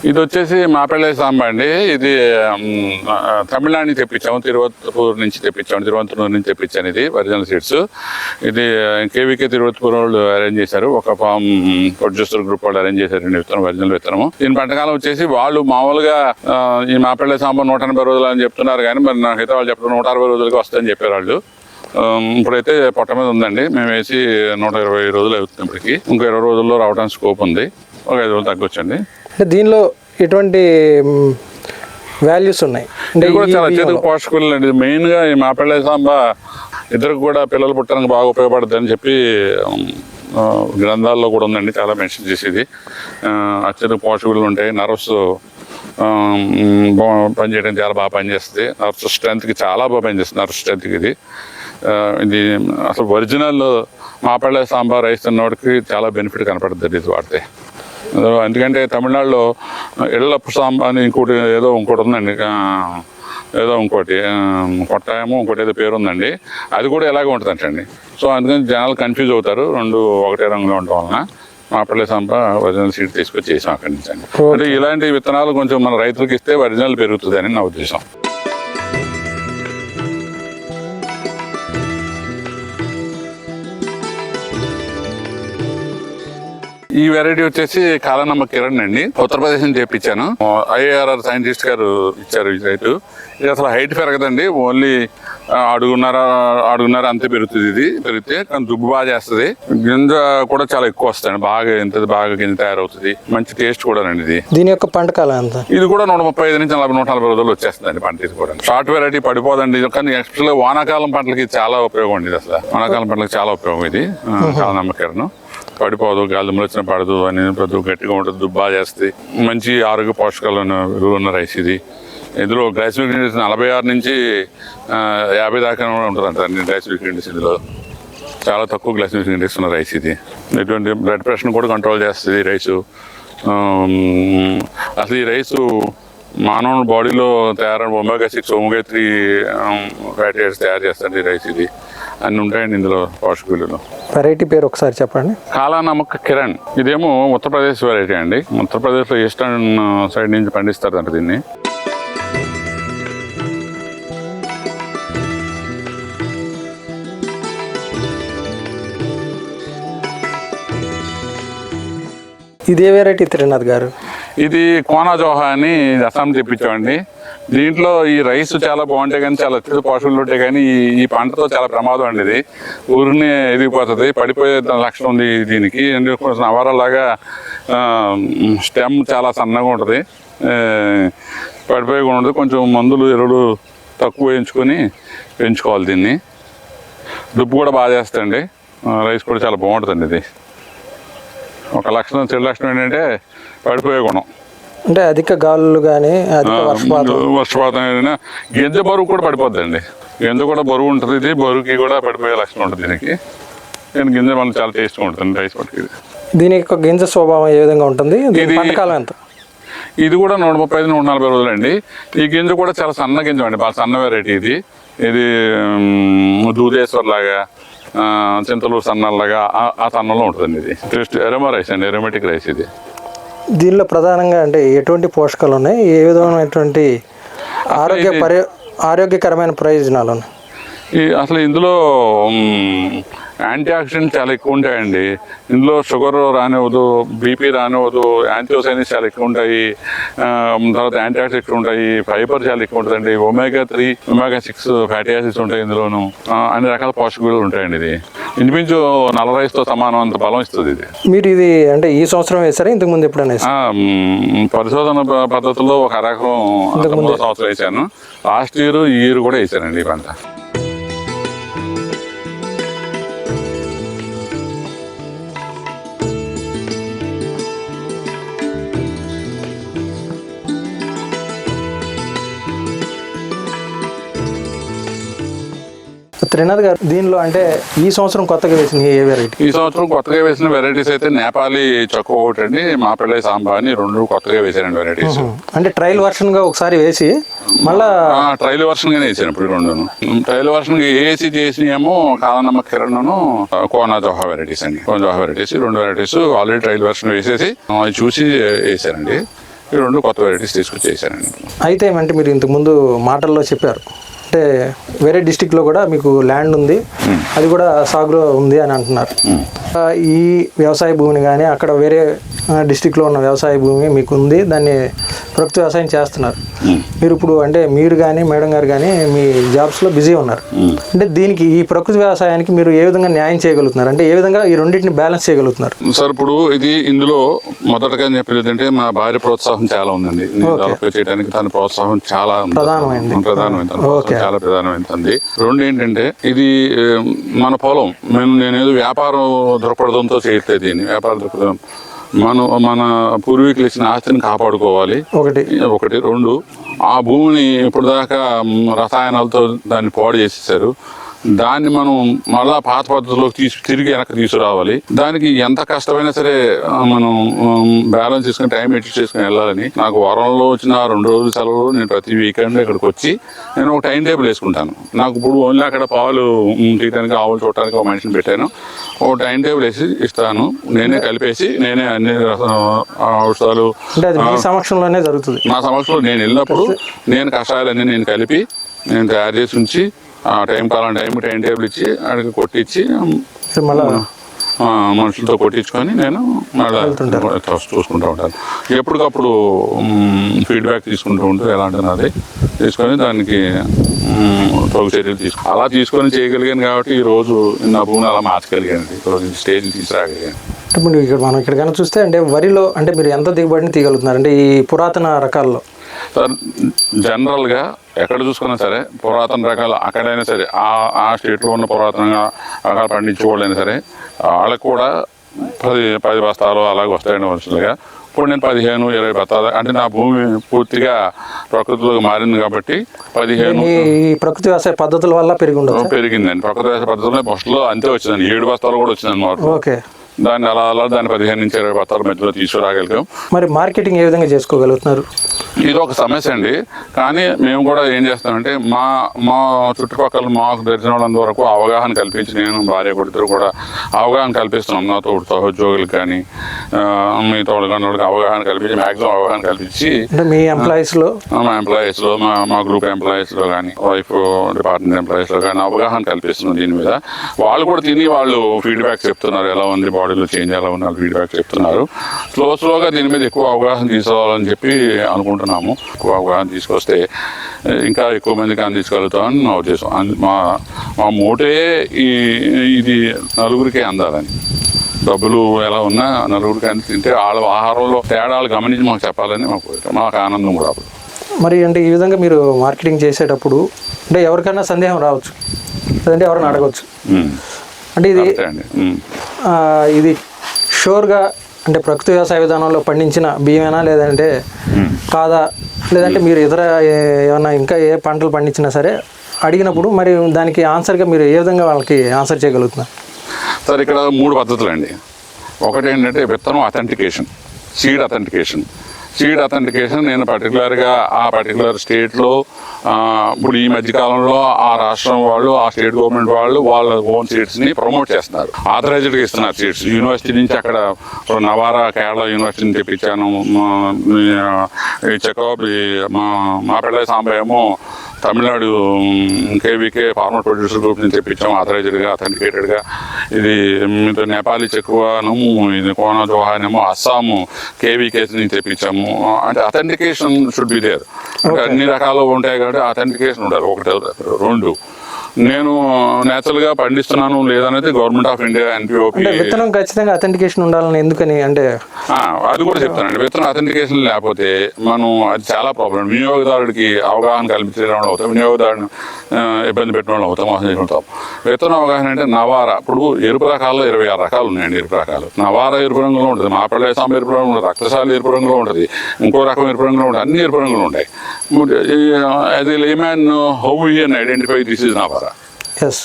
ఇది వచ్చేసి మాపల్లె సాంబ అండి. ఇది తమిళనాడు నుంచి తెప్పించాము, తిరువత్తపూర్ నుంచి తెప్పించాము, తిరువంతపూర్ నుంచి తెప్పించాను. ఇది ఒరిజినల్ సీడ్స్. ఇది కేవీకే తిరువత్తపూర్ వాళ్ళు అరేంజ్ చేశారు, ఒక ఫామ్ ప్రొడ్యూసర్ గ్రూప్ వాళ్ళు అరేంజ్ చేశారు విత్తనం, ఒరిజినల్ విత్తనము. దీని పంటకాలం వచ్చేసి వాళ్ళు మామూలుగా ఈ మాపల్లె సాంబ 180 రోజులు అని చెప్తున్నారు, కానీ మరి నాకైతే వాళ్ళు చెప్పడం 160 రోజులకి వస్తాయని చెప్పారు వాళ్ళు. ఇప్పుడైతే పొట్ట మీద ఉందండి. మేము వేసి 120 రోజులు అవుతుంది. ఇప్పటికి ఇంకో 20 రోజుల్లో రావడానికి స్కోప్ ఉంది. ఒక 5 రోజులు తగ్గొచ్చండి. అంటే దీనిలో ఎటువంటి వాల్యూస్ ఉన్నాయి? ఇది కూడా చాలా అత్యధిక పోషకాలు అండి. మెయిన్గా ఈ మాపల్లె సాంబ ఇద్దరికి కూడా పిల్లలు పుట్టడానికి బాగా ఉపయోగపడుతుంది అని చెప్పి గ్రంథాల్లో కూడా ఉందండి, చాలా మెన్షన్ చేసేది. అత్యధిక పోషకాలు ఉంటాయి. నర్వ్స్ పనిచేయడానికి చాలా బాగా పనిచేస్తుంది. నర్వ్స్ స్ట్రెంత్కి చాలా బాగా పనిచేస్తుంది. నర్వ్ స్ట్రెంత్కి ఇది అసలు ఒరిజినల్ మాపల్లె సాంబ రైస్ తిన్నవాడికి చాలా బెనిఫిట్ కనపడుతుంది ఇది వాడితే. ఎందుకంటే తమిళనాడులో ఎళ్ళప్పు సాంబ అని ఇంకోటి ఉందండి, ఏదో ఇంకోటి కొట్టాయమో ఇంకోటి ఏదో పేరు ఉందండి. అది కూడా ఎలాగ ఉంటుందంటండి. సో అందుకని జనాలు కన్ఫ్యూజ్ అవుతారు, రెండు ఒకటే రంగులో ఉండటం వలన. మాపల్లె సాంబ ఒరిజినల్ సీడ్ తీసుకొచ్చి చేసాం అక్కడి నుంచి అండి. అంటే ఇలాంటి విత్తనాలు కొంచెం మన రైతులకు ఇస్తే ఒరిజినల్ పెరుగుతుంది అని నా ఉద్దేశం. ఈ వెరైటీ వచ్చేసి కాలనమ్మ కిరణ్ అండి. ఉత్తరప్రదేశ్ నుంచి తెప్పించాను. IARR సైంటిస్ట్ గారు ఇచ్చారు ఈ రైతు. ఇది అసలు హైట్ పెరగదండి, ఓన్లీ అడుగున్నర అంతే పెరుగుతుంది. ఇది పెరిగితే కానీ దుబ్బు బాగా చేస్తుంది. గింజ కూడా చాలా ఎక్కువ వస్తుంది, బాగా గింజ తయారవుతుంది. మంచి టేస్ట్ కూడా అండి ఇది. దీని యొక్క పంట కాలం ఎంత? ఇది కూడా 135 నుంచి 140 రోజులు వచ్చేస్తుందండి పంట. ఇది కూడా షార్ట్ వెరైటీ పడిపోదండి, కానీ ఎక్స్ట్రా వానాకాలం పంటలకి చాలా ఉపయోగం అండి. ఇది అసలు వానాకాలం పంటలకి చాలా ఉపయోగం ఇది కాలనమ్మ కిరణ్. పడిపోదు, గాలిదుమ్మలు వచ్చిన పడదు అని గట్టిగా ఉంటుంది, దుబ్బా చేస్తుంది. మంచి ఆరోగ్య పోషకాలు ఉన్న రైస్ ఇది. ఇందులో గ్లైసెమిక్ ఇండెక్స్ 46 నుంచి 50 దాకా ఉంటుందంట గ్లైసెమిక్ ఇండెక్స్. ఇందులో చాలా తక్కువ గ్లైసెమిక్ ఇండెక్స్ ఉన్న రైస్ ఇది. ఎటువంటి బ్లడ్ ప్రెషర్ని కూడా కంట్రోల్ చేస్తుంది ఈ రైసు. అసలు ఈ రైసు మానవుని బాడీలో తయారైన omega-6 omega-3 ఫ్యాటీ యాసిడ్స్ తయారు చేస్తుంది ఈ రైస్. ఇది అన్ని ఉంటాయండి ఇందులో పోషక విలువలు. వెరైటీ పేరు ఒకసారి చెప్పండి. కాలానమ్మక కిరణ్. ఇదేమో ఉత్తరప్రదేశ్ వెరైటీ అండి. ఉత్తరప్రదేశ్లో ఈస్టర్న్ సైడ్ నుంచి పండిస్తారంట దీన్ని. ఇదే వెరైటీ త్రినాథ్ గారు? ఇది కోనా జోహా అని అస్సాం తెప్పించామండి. దీంట్లో ఈ రైస్ చాలా బాగుంటాయి, కానీ చాలా అత్యధిక పోషకాలు ఉంటాయి, కానీ ఈ పంటతో చాలా ప్రమాదం అండి. ఇది ఊరిని ఎదిగిపోతుంది, పడిపోయే లక్షణం ఉంది దీనికి. కొంచెం నవారలాగా స్టెమ్ చాలా సన్నగా ఉంటుంది, పడిపోయి ఉండదు. కొంచెం మందులు ఎరువులు తక్కువ వేయించుకొని పెంచుకోవాలి దీన్ని. దుబ్బు కూడా బాగా చేస్తాయండి. రైస్ కూడా చాలా బాగుంటుందండి. ఇది ఒక లక్షణం, చెడు లక్షణం ఏంటంటే పడిపోయే గుణం. అంటే అధిక గాలులు కానీ వర్షపాతం ఏదైనా గింజ బరువు కూడా పడిపోద్దండి. గింజ కూడా బరువు ఉంటుంది, ఇది బరువుకి కూడా పడిపోయే లక్షణం ఉంటుంది దీనికి. కానీ గింజ మనకు చాలా టేస్ట్గా ఉంటుంది రైస్ పట్టుకి. దీని యొక్క గింజ స్వభావం ఏ విధంగా ఉంటుంది? పంటకాలం ఎంత? ఇది కూడా 135 140 రోజులు అండి. ఈ గింజ కూడా చాలా సన్న గింజ అండి, బాగా సన్న వెరైటీ ఇది. ఇది దూదేశ్వర్ లాగా, చింతలూరు సన్నల్లాగా ఆ సన్నంలో ఉంటుందండి. ఇది టేస్ట్ ఎరోమా రైస్ అండి, ఎరోమేటిక్ రైస్ ఇది. దీనిలో ప్రధానంగా అంటే ఎటువంటి పోషకాలు ఉన్నాయి, ఏ విధమైనటువంటి ఆరోగ్యకరమైన ప్రయోజనాలు ఉన్నాయి? అసలు ఇందులో యాంటీ ఆక్సిడెంట్ చాలా ఎక్కువ ఉంటాయండి. ఇందులో షుగర్ రానివ్వదు, బీపీ రానివ్వదు, యాంటీఓసైనిస్ చాలా ఎక్కువ ఉంటాయి, తర్వాత యాంటీ ఆక్సిడెంట్ ఎక్కువ ఉంటాయి, ఫైబర్ చాలా ఎక్కువ ఉంటుందండి, omega-3 omega-6 ఫ్యాటీ యాసిడ్స్ ఉంటాయి ఇందులోను. అన్ని రకాల పోషక విలువలు ఉంటాయండి. ఇది ఇంచుమించు నల్ల రైస్తో సమానం అంత బలం ఇస్తుంది ఇది. మీరు ఇది అంటే ఈ సంవత్సరం వేసారా, ఇంతకు ముందు ఎప్పుడైనా? పరిశోధన పద్ధతుల్లో ఒక రకం సంవత్సరం వేసాను. లాస్ట్ ఇయర్, ఈ ఇయర్ కూడా వేసానండి ఈ పంట. త్రినాథ్ గారు, దీనిలో అంటే ఈ సంవత్సరం కొత్తగా వేసిన ఏ వెరైటీ? ఈ సంవత్సరం కొత్తగా వేసిన వెరైటీస్ అయితే నేపాలీ చక్కు ఒకటి అండి, మాపిళ్ళ సాంబా అని రెండు కొత్తగా వేసానండి వెరైటీస్. అంటే ట్రయల్ వర్షన్ గా ఒకసారి వేసి మళ్ళా ట్రయల్ వర్షన్ గానే వేసాను ఇప్పుడు రెండును. ట్రయల్ వర్షన్ ఏసీ చేసినేమో కాలనమ్మ కిరణ్ కోనా జోహా వెరైటీస్ అండి. కోనా జోహా వెరైటీస్ రెండు వెరైటీస్ ఆల్రెడీ ట్రయల్ వర్షన్ వేసేసి అవి చూసి వేసానండి. ఈ రెండు కొత్త వెరైటీస్ తీసుకొచ్చి వేసానండి. అయితే ఏమంటే మీరు ఇంతకు ముందు మాటల్లో చెప్పారు అంటే వేరే డిస్టిక్లో కూడా మీకు ల్యాండ్ ఉంది, అది కూడా సాగులో ఉంది అని అంటున్నారు. ఈ వ్యవసాయ భూమిని కానీ అక్కడ వేరే డిస్టిక్లో ఉన్న వ్యవసాయ భూమి మీకు ఉంది, దాన్ని ప్రకృతి వ్యవసాయం చేస్తున్నారు. మీరు ఇప్పుడు అంటే మీరు కానీ మేడం గారు కానీ మీ జాబ్స్లో బిజీ ఉన్నారు. అంటే దీనికి ఈ ప్రకృతి వ్యవసాయానికి మీరు ఏ విధంగా న్యాయం చేయగలుగుతున్నారు, అంటే ఏ విధంగా ఈ రెండింటిని బ్యాలెన్స్ చేయగలుగుతున్నారు? సార్ ఇప్పుడు ఇందులో మొదటగా చెప్పేది ఏంటంటే మా భార్య ప్రోత్సాహం చాలా ఉందండి. డెవలప్ చేయడానికి తన ప్రోత్సాహం చాలా ప్రధానమైంది. చాలా ప్రధానమైంది. రెండు ఏంటంటే ఇది మన పొలం, నేనేదో వ్యాపారం దృక్పథంతో చేయట్లేదు. దీన్ని వ్యాపార దృక్పథం మన పూర్వీకులు ఇచ్చిన ఆస్తిని కాపాడుకోవాలి ఒకటి. రెండు, ఆ భూమిని ఇప్పుడు దాకా రసాయనాలతో దాన్ని పాడు చేసేసారు. దాన్ని మనం మళ్ళా పాత పద్ధతిలోకి తిరిగి వెనక్కి తీసుకురావాలి. దానికి ఎంత కష్టమైనా సరే మనం బ్యాలెన్స్ చేసుకుని టైం అడ్జస్ట్ చేసుకుని వెళ్ళాలని నాకు వారంలో వచ్చిన 2 రోజుల సెలవు నేను ప్రతి వీకెండ్ ఇక్కడికి వచ్చి నేను ఒక టైం టేబుల్ వేసుకుంటాను. నాకు ఇప్పుడు ఓన్లీ అక్కడ పాలు తీయడానికి ఆవులు చూడటానికి ఒక మనిషిని పెట్టాను. ఒక టైం టేబుల్ వేసి ఇస్తాను, నేనే కలిపేసి నేనే అన్ని ఔషధాలు సమక్షంలోనే జరుగుతుంది. నా సమక్షంలో నేను వెళ్ళినప్పుడు నేను కషాయాలన్నీ నేను కలిపి నేను తయారు చేసి ఉంచి టైం టేబుల్ ఇచ్చి అడిగి కొట్టించి మనుషులతో కొట్టించుకొని నేను మళ్ళీ చూసుకుంటూ ఉంటాను. ఎప్పటికప్పుడు ఫీడ్బ్యాక్ తీసుకుంటూ ఉంటూ ఎలాంటిది తీసుకొని దానికి తగు చర్యలు అలా తీసుకొని చేయగలిగాను. కాబట్టి ఈ రోజు నా భూమిని అలా మార్చగలిగాను, ఈరోజు స్టేజ్ తీసుకురాగలిగాను. ఇప్పుడు మనం ఇక్కడ కనుక చూస్తే అంటే వరిలో అంటే మీరు ఎంత దిగుబడిని తీయగలుగుతున్నారు అంటే ఈ పురాతన రకాల్లో? సార్ జనరల్గా ఎక్కడ చూసుకున్నా సరే పురాతన రకాలు అక్కడైనా సరే ఆ స్టేట్లో ఉన్న పురాతనంగా రకాలు పండించుకోవాలైనా సరే వాళ్ళకి కూడా 10 బస్తాలు అలాగే వస్తాయండి మనుషులుగా. ఇప్పుడు నేను 15-20 బస్తాలు అంటే నా భూమి పూర్తిగా ప్రకృతిలోకి మారింది కాబట్టి 15 ప్రకృతి వ్యవసాయ పద్ధతుల వల్ల పెరిగిందండి. ప్రకృతి వ్యవసాయ పద్ధతుల్లో ఫస్ట్లో అంతే వచ్చిందండి, 7 బస్తాలు కూడా వచ్చిందండి. దాన్ని అలా 15-20 బస్తాల మధ్యలో తీసుకురాగలిగాం. మరి మార్కెటింగ్ ఏ విధంగా చేసుకోగలుగుతున్నారు? ఇది ఒక సమస్య అండి. కానీ మేము కూడా ఏం చేస్తామంటే మా చుట్టుపక్కల మాకు తెలిసిన వాళ్ళంత వరకు అవగాహన కల్పించి నేను భార్య కొడుకు కూడా అవగాహన కల్పిస్తున్నాం. నాతో సహోద్యోగులకు కానీ మిగతా వాళ్ళకి అవగాహన కల్పించి మ్యాక్సిమం అవగాహన కల్పించి మీ ఎంప్లాయీస్లో మా గ్రూప్ ఎంప్లాయీస్లో కానీ వైఫ్ డిపార్ట్మెంట్ ఎంప్లాయీస్లో కానీ అవగాహన కల్పిస్తున్నాం దీని మీద. వాళ్ళు కూడా తిని వాళ్ళు ఫీడ్బ్యాక్ చెప్తున్నారు, ఎలా ఉంది బాడీలో చేంజ్ ఎలా ఉంది వాళ్ళు ఫీడ్బ్యాక్ చెప్తున్నారు. స్లోగా దీని మీద ఎక్కువ అవగాహన తీసుకోవాలని చెప్పి అనుకుంటున్నాము. ఎక్కువ అవగాహన తీసుకొస్తే ఇంకా ఎక్కువ మందికి అందించగలుగుతామని నా ఉద్దేశం. మా మోటే ఇది నలుగురికే అందాలని. డబ్బులు ఎలా ఉన్నా నలుగురికి అంది తింటే వాళ్ళ ఆహారంలో తేడాలు గమనించి మాకు చెప్పాలని మాకు ఆనందం కూడా. మరి అంటే ఈ విధంగా మీరు మార్కెటింగ్ చేసేటప్పుడు అంటే ఎవరికైనా సందేహం రావచ్చు, లేదంటే ఎవరైనా అడగవచ్చు అంటే ఇది షూర్గా అంటే ప్రకృతి వ్యవసాయ విధానంలో పండించిన బియ్యమేనా లేదంటే కాదా, లేదంటే మీరు ఇతర ఏమన్నా ఇంకా ఏ పంటలు పండించినా సరే అడిగినప్పుడు మరి దానికి ఆన్సర్గా మీరు ఏ విధంగా వాళ్ళకి ఆన్సర్ చేయగలుగుతున్నారు? సార్ ఇక్కడ 3 పద్ధతులు అండి. ఒకటి ఏంటంటే విత్తనం అథెంటికేషన్, సీడ్ అథెంటికేషన్ నేను పర్టికులర్గా ఆ పర్టికులర్ స్టేట్లో ఇప్పుడు ఈ మధ్యకాలంలో ఆ రాష్ట్రం వాళ్ళు ఆ స్టేట్ గవర్నమెంట్ వాళ్ళు వాళ్ళ ఓన్ సీడ్స్ని ప్రమోట్ చేస్తున్నారు, ఆథరైజ్డ్గా ఇస్తున్నారు సీడ్స్. యూనివర్సిటీ నుంచి అక్కడ నవారా కేరళ యూనివర్సిటీని తెప్పించాను, చెకప్ మాపిళ్ళ సాంబేమో Tamil Nadu KVK farmer producer group నుంచి తెప్పించాము ఆథరైజ్డ్గా అథెంటికేటెడ్గా. ఇది నేపాలీ చెక్కువను ఇది కోనా జోహానేమో అస్సాము కేవీకేస్ నుంచి తెప్పించాము. అంటే అథెంటికేషన్ షుడ్ బి దేర్. అంటే అన్ని రకాలు ఉంటాయి కాబట్టి అథెంటికేషన్ ఉండాలి. 1. 2 నేను నేచురల్గా పండిస్తున్నాను లేదనేది గవర్నమెంట్ ఆఫ్ ఇండియా ఎన్పిఓపి విత్తనం ఖచ్చితంగా అథెంటికేషన్ ఉండాలని ఎందుకని అంటే అది కూడా చెప్తానండి. విత్తనం అథెంటికేషన్ లేకపోతే మనం అది చాలా ప్రాబ్లం. వినియోగదారుడికి అవగాహన కల్పించడం అవుతాం, వినియోగదారుని ఇబ్బంది పెట్టడం వాళ్ళు అవుతాం, మోసం చేసుకుంటాం. విత్తనం అవగాహన అంటే నవారా ఇప్పుడు ఎరుపు రకాల్లో 26 రకాలు ఉన్నాయండి. ఎరుపు రకాలు నవారా ఎరుపు రంగులో ఉంటుంది, మాపిళ్ళ సాంబ ఎరుపు రంగులో ఉంటుంది, రక్తశాలి ఎరుపు రంగులో ఉంటుంది, ఇంకో రకం ఎరుపు రంగులో ఉంటుంది, అన్ని ఎరుపు రంగులు ఉంటాయి. అది layman how you can identify this is Navara. Yes.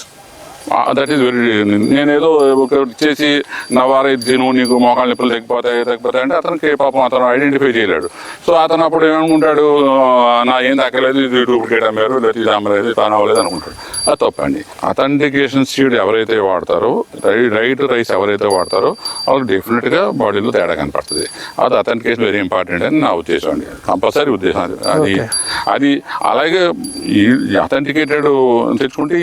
That is very, నేనేదో ఒకటి చేసి నవారైతే తిను నీకు మోకాళ్ళ నొప్పులు తగ్గిపోతాయి అంటే అతనికి పాపం అతను ఐడెంటిఫై చేయలేడు. సో అతను అప్పుడు ఏమనుకుంటాడు, నా ఏం తగ్గలేదు, ఇది డూప్లికేట్ అమ్మారు, లేదా ఇది అమ్మలేదు, తాను అవ్వలేదు అనుకుంటాడు. అది తప్పండి. అథెంటికేషన్ సీడ్ ఎవరైతే వాడతారో, రైట్ రైస్ ఎవరైతే వాడతారో వాళ్ళకి డెఫినెట్గా బాడీలో తేడా కనపడుతుంది. అది అథెంటికేషన్ వెరీ ఇంపార్టెంట్ అని నా ఉద్దేశం అండి, కంపల్సరీ ఉద్దేశం అది. అలాగే ఈ అథెంటికేటెడ్ తెచ్చుకుంటే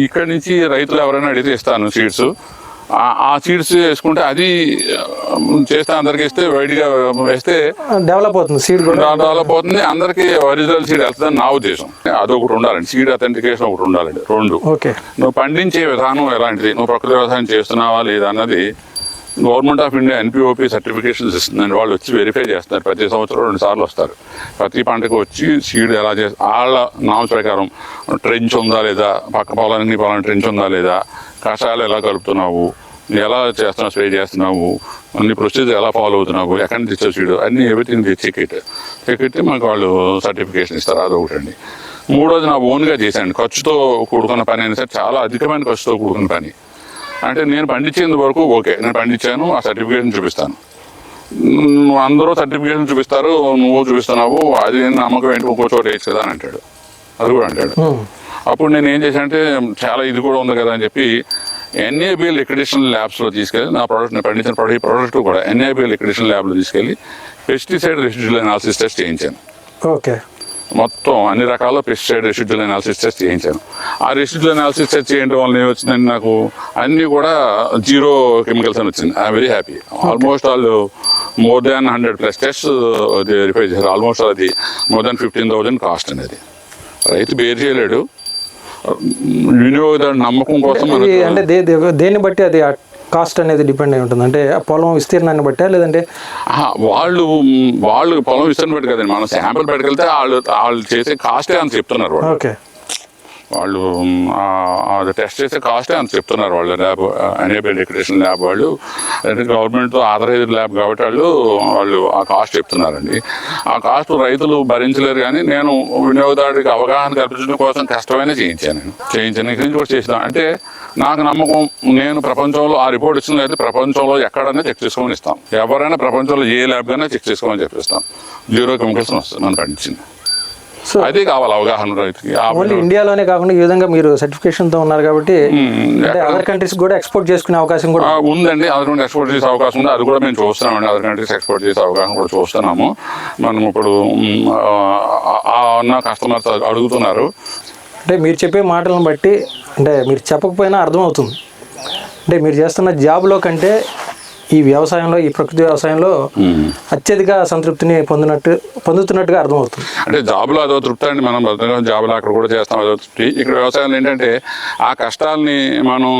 ఇక్కడి నుంచి రైతులు ఎవరైనా అడిగితే ఇస్తాను సీడ్స్. ఆ సీడ్స్ వేసుకుంటే అది చేస్తే అందరికి ఇస్తే వైడ్గా వేస్తే డెవలప్ అవుతుంది, సీడ్ డెవలప్ అవుతుంది, అందరికీ ఒరిజినల్ సీడ్ వెళ్తుందని నా ఉద్దేశం. అదొకటి ఉండాలండి, సీడ్ అథెంటికేషన్ ఒకటి ఉండాలండి. రెండు, నువ్వు పండించే విధానం ఎలాంటిది, నువ్వు ప్రకృతి వ్యవసాయం చేస్తున్నావా లేదా అన్నది government of India NPOP certifications ఇస్తుందండి. వాళ్ళు వచ్చి వెరిఫై చేస్తున్నారు, ప్రతి సంవత్సరం 2 సార్లు వస్తారు. ప్రతి పంటకు వచ్చి సీడ్ ఎలా చేస్తారు, వాళ్ళ నామ్స్ ప్రకారం ట్రెంచ్ ఉందా లేదా, పక్క పొలానికి పొలానికి ట్రెంచ్ ఉందా లేదా, కషాయాలు ఎలా కలుపుతున్నావు, ఎలా చేస్తున్నావు, స్ప్రే చేస్తున్నావు, అన్ని ప్రొసీజర్ ఎలా ఫాలో అవుతున్నావు, ఎక్కడి నుంచి తెచ్చావు సీడ్, అన్ని ఎవ్రీథింగ్ చెక్కిట్టి మాకు వాళ్ళు సర్టిఫికేషన్ ఇస్తారు. అదొకటండి. మూడోది నా ఓన్గా చేశాను, ఖర్చుతో కూడుకున్న పని అయినా సరే, చాలా అధికమైన ఖర్చుతో కూడుకున్న పని. అంటే నేను పండించేందు వరకు ఓకే, నేను పండించాను, ఆ సర్టిఫికేషన్ చూపిస్తాను. అందరూ సర్టిఫికేషన్ చూపిస్తారు, నువ్వు చూపిస్తున్నావు, అది నమ్మకం ఏంటి, ఇంకో చోట వేయచ్చు కదా అని అంటాడు. అది కూడా అంటాడు. అప్పుడు నేను ఏం చేశానంటే, చాలా ఇది కూడా ఉంది కదా అని చెప్పి ఎన్ఏబిఎల్ ఎక్రిడిషన్ ల్యాబ్స్లో తీసుకెళ్ళి నా ప్రోడక్ట్, నేను పండించిన ప్రోడక్ట్ కూడా ఎన్ఏబిఎల్ ఎక్రిడిషన్ ల్యాబ్లో తీసుకెళ్ళి పెస్టిసైడ్ రెసిడ్యువల్ అనాలిసిస్ టెస్ట్ చేయించాను. ఓకే. మొత్తం అన్ని రకాల పెస్టిసైడ్ రెసిడ్యువల్ అనాలిసిస్ టెస్ట్ చేయించాను. ఆ రెసిడ్యువల్ అనాలిసిస్ టెస్ట్ చేయడం వల్ల ఏమొచ్చిందని నాకు అన్నీ కూడా 0 కెమికల్స్ అని వచ్చింది. I'm very happy. ఆల్మోస్ట్ వాళ్ళు మోర్ దాన్ 100+ టెస్ట్ వెరిఫై చేశారు. ఆల్మోస్ట్ అది మోర్ దాన్ 15,000 కాస్ట్ అనేది. రైతు బేర్ చేయలేడు, వినియోగదారు నమ్మకం కోసం. అంటే దేన్ని బట్టి అది కాస్ట్ అనేది డిపెండ్ అయి ఉంటుంది, అంటే పొలం విస్తీర్ణాన్ని బట్టా లేదంటే వాళ్ళు పొలం విస్తీర్ణం బట్టి కదండి. మనం శాంపుల్ పెట్టుకెళ్తే వాళ్ళు చేసే కాస్టే అని చెప్తున్నారు వాళ్ళు. ఓకే. వాళ్ళు అది టెస్ట్ చేసే కాస్టే అని చెప్తున్నారు వాళ్ళు. ల్యాబ్ ఎనేబుల్డ్ ఎక్రిడిషన్ ల్యాబ్ వాళ్ళు, అంటే గవర్నమెంట్తో ఆథరైజ్డ్ ల్యాబ్ కాబట్టి వాళ్ళు ఆ కాస్ట్ చెప్తున్నారండి. ఆ కాస్ట్ రైతులు భరించలేరు. కానీ నేను వినియోగదారుడికి అవగాహన కల్పించడం కోసం కష్టమైనా చేయించాను. ఇక్కడి నుంచి కూడా చేసినాను. అంటే నాకు నమ్మకం, నేను ప్రపంచంలో ఆ రిపోర్ట్ ఇచ్చిన అయితే ప్రపంచంలో ఎక్కడైనా చెక్ చేసుకోమని ఇస్తాం. ఎవరైనా ప్రపంచంలో ఏ ల్యాబ్ కైనా చెక్ చేసుకోమని చెప్పిస్తాం. 0 కెమికల్స్ వస్తుంది మనం పండించింది. సో అదే కావాలి అవగాహన రైతుకి. ఓన్లీ ఇండియాలోనే కాకుండా ఈ విధంగా మీరు సర్టిఫికేషన్తో ఉన్నారు కాబట్టి అదర్ కంట్రీస్ కూడా ఎక్స్పోర్ట్ చేసుకునే అవకాశం కూడా ఉందండి. అదర్ కంట్రీస్ ఎక్స్పోర్ట్ చేసే అవకాశం ఉంది. అది కూడా మేము చూస్తున్నామండి. అదర్ కంట్రీస్ ఎక్స్పోర్ట్ చేసే అవకాశం కూడా చూస్తున్నాము. మనం ఇప్పుడు ఉన్న కస్టమర్స్ అడుగుతున్నారు. అంటే మీరు చెప్పే మాటలను బట్టి, అంటే మీరు చెప్పకపోయినా అర్థమవుతుంది, అంటే మీరు చేస్తున్న జాబ్లో కంటే ఈ వ్యవసాయంలో, ఈ ప్రకృతి వ్యవసాయంలో అత్యధిక సంతృప్తిని పొందుతున్నట్టుగా అర్థమవుతుంది. అంటే జాబ్లో అదో తృప్తి అండి. మనం జాబ్లో అక్కడ కూడా చేస్తాం, అదో తృప్తి. ఇక్కడ వ్యవసాయంలో ఏంటంటే ఆ కష్టాలని మనం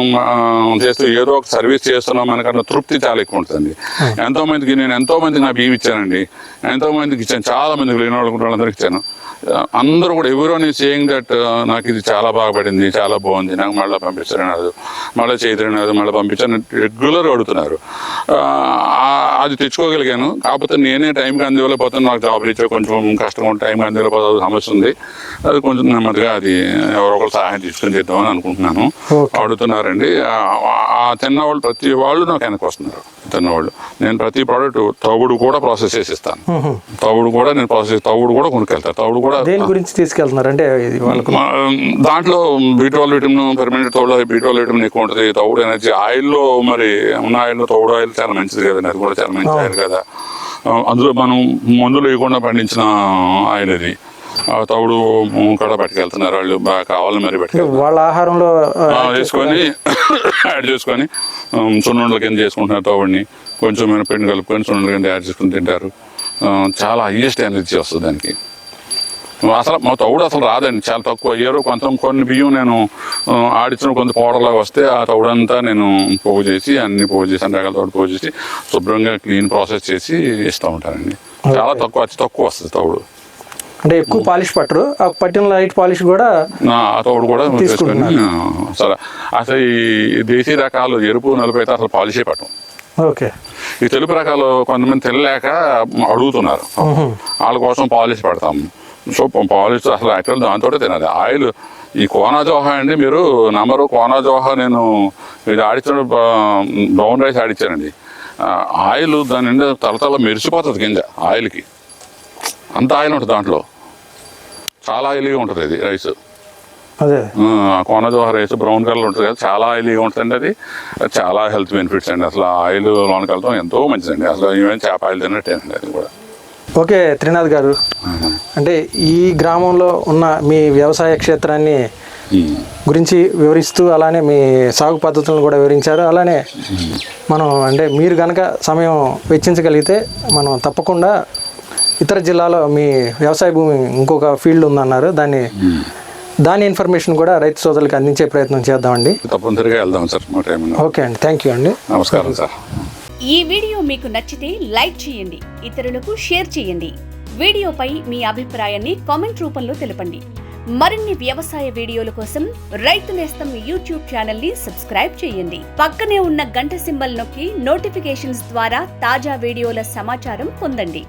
చేస్తూ ఏదో ఒక సర్వీస్ చేస్తున్నాం మనకన్నా తృప్తి చాలా ఎక్కువ ఉంటుందండి. నేను ఎంతో మందికి నా బియ్యం ఇచ్చానండి, ఎంతో మందికి ఇచ్చాను, చాలా మందికి లేని వాళ్ళందరికీ ఇచ్చాను. అందరూ కూడా ఎవరోని సేయింగ్ దట్ నాకు ఇది చాలా బాగుపడింది, చాలా బాగుంది, నాకు మళ్ళీ పంపించారనదు, మళ్ళీ చేయదనదు, మళ్ళీ పంపించాను రెగ్యులర్ అడుగుతున్నారు. అది తెచ్చుకోగలిగాను. కాకపోతే నేనే టైంకి అందివ్వలేకపోతాను. నాకు జాబ్ రీచ్ కొంచెం కష్టం ఉంటుంది, టైంకి అందివ్వలేకపోతే సమస్య ఉంది. అది కొంచెం నెమ్మదిగా అది ఎవరో ఒకరు సహాయం తీసుకొని చేద్దామని అనుకుంటున్నాను. అడుగుతున్నారండి. ఆ తిన్నవాళ్ళు ప్రతి వాళ్ళు నాకు వెనక్కి వస్తున్నారు. తిన్నవాళ్ళు నేను ప్రతి ప్రోడక్ట్ తవుడు కూడా ప్రాసెస్ చేసి ఇస్తాను. తవుడు కూడా నేను తవుడు కూడా కొనుక్కెళ్తాను. తవుడు కూడా దేని గురించి తీసుకెళ్తున్నారు అంటే దాంట్లో B12 విటమిన్ పర్మనెంట్ తోడు B12 విటమిన్ ఎక్కువ ఉంటుంది. తవుడు ఎనర్జీ ఆయిల్లో, మరి ఉన్న ఆయిల్లో తవుడు ఆయిల్ చాలా మంచిది కదండి. అది కూడా చాలా మంచి ఆయిల్ కదా. అందులో మనం మందులు వేయకుండా పండించిన ఆయిల్ అది. తవుడు కూడా పట్టుకెళ్తున్నారు వాళ్ళు. బాగా కావాలని మరి పట్టుకెళ్తారు. వాళ్ళ ఆహారంలో యాడ్ చేసుకొని సున్నుండల కింద చేసుకుంటున్నారు. తవుడిని కొంచెం పిండి కలుపుకొని సున్నుండల కింద యాడ్ చేసుకుని తింటారు. చాలా హైయెస్ట్ ఎనర్జీ వస్తుంది దానికి. అసలు మా తవుడు అసలు రాదండి, చాలా తక్కువ. కొన్ని బియ్యం నేను ఆడిచిన కొంత పౌడర్లాగా వస్తే ఆ తవుడంతా నేను పోగు చేసి అన్ని రకాల తవుడు పోగు చేసి శుభ్రంగా క్లీన్ ప్రాసెస్ చేసి ఇస్తూ ఉంటానండి. చాలా తక్కువ, అతి తక్కువ వస్తుంది తవుడు. అంటే ఎక్కువ పాలిష్ పట్టరు, ఆ పట్టిన లైట్ పాలిష్ కూడా ఆ తవుడు కూడా తీసుకొని అసలు ఈ దేశీ రకాలు ఎరుపు నలుపు అయితే అసలు పాలిషే పట్టం. ఓకే. ఈ తెలుపు రకాలు కొంతమంది తెలియలేక అడుగుతున్నారు, వాళ్ళ కోసం పాలిష్ పెడతాము. సో పాలిష్ అసలు యాక్చువల్ దాంతో తినాలి. ఆయిల్ ఈ కోనా జోహా అండి, మీరు నమ్మరు, కోనా జోహా నేను ఇది ఆడిచ్చిన బ్రౌన్ రైస్ ఆడిచ్చానండి. ఆయిల్ దాని నిండా తలతల మెరిసిపోతుంది గింజ ఆయిల్కి, అంత ఆయిల్ ఉంటుంది దాంట్లో, చాలా ఆయిల్గా ఉంటుంది అది రైస్. అదే కోనా జోహా రైస్ బ్రౌన్ కలర్ ఉంటుంది కదా, చాలా ఆయిల్గా ఉంటుందండి. అది చాలా హెల్త్ బెనిఫిట్స్ అండి. అసలు ఆయిల్ లోనికి వెళ్తాం ఎంతో మంచిదండి. అసలు ఏమైనా చేప ఆయిల్ తిన్నట్టేనండి అది కూడా. ఓకే త్రినాథ్ గారు, అంటే ఈ గ్రామంలో ఉన్న మీ వ్యవసాయ క్షేత్రాన్ని గురించి వివరిస్తూ అలానే మీ సాగు పద్ధతులను కూడా వివరించారు. అలానే మనం అంటే మీరు కనుక సమయం వెచ్చించగలిగితే మనం తప్పకుండా ఇతర జిల్లాలో మీ వ్యవసాయ భూమి ఇంకొక ఫీల్డ్ ఉందన్నారు, దాని ఇన్ఫర్మేషన్ కూడా రైతు సోదరులకు అందించే ప్రయత్నం చేద్దామండి. తప్పనిసరిగా వెళ్దాం సార్. ఓకే అండి, థ్యాంక్ యూ అండి. నమస్కారం సార్. ఈ వీడియో మీకు నచ్చితే లైక్ చేయండి, ఇతరులకు షేర్ చేయండి. వీడియోపై మీ అభిప్రాయాన్ని కామెంట్ రూపంలో తెలపండి. మరిన్ని వ్యవసాయ వీడియోల కోసం రైతు నేస్తం యూట్యూబ్ ఛానల్ ని సబ్స్క్రైబ్ చేయండి. పక్కనే ఉన్న గంట సింబల్ నొక్కి నోటిఫికేషన్స్ ద్వారా తాజా వీడియోల సమాచారం పొందండి.